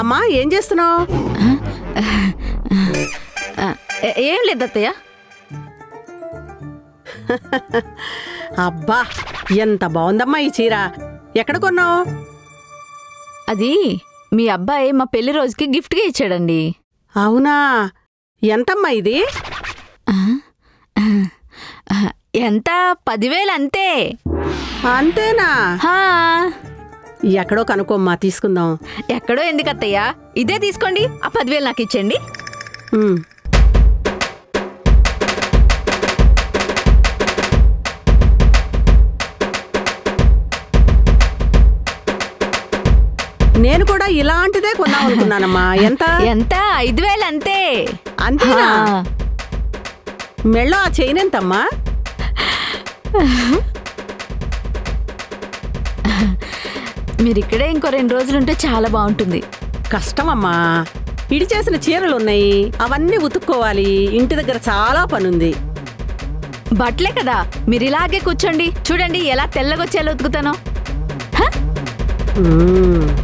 అమ్మా ఏం చేస్తున్నావు? ఏం లేదు అత్తయ్య. అబ్బా ఎంత బాగుందమ్మా ఈ చీర. ఎక్కడ కొన్నావు? అది మీ అబ్బాయి మా పెళ్లి రోజుకి గిఫ్ట్గా ఇచ్చాడండి. అవునా? ఎంతమ్మా ఇది? ఎంత? 10,000 అంతే. అంతేనా? హా. ఎక్కడో కనుకోమ్మా, తీసుకుందాం. ఎక్కడో ఎందుకు అత్తయ్య, ఇదే తీసుకోండి. ఆ 10,000 నాకు ఇచ్చేయండి. నేను కూడా ఇలాంటిదే కొన్నాం అనుకున్నానమ్మా. ఎంత? 5,000 అంతే. అంతేనా? మెళ్ళో ఆ చైన్ ఎంతమ్మా? మీరిక్కడే ఇంకో 2 రోజులుంటే చాలా బాగుంటుంది. కష్టమమ్మా, ఇడి చేసిన చీరలున్నాయి, అవన్నీ ఉతుక్కోవాలి. ఇంటి దగ్గర చాలా పనుంది. బట్టలే కదా, మీరు ఇలాగే కూర్చోండి. చూడండి ఎలా తెల్లగొచ్చేలా ఉతుకుతానో.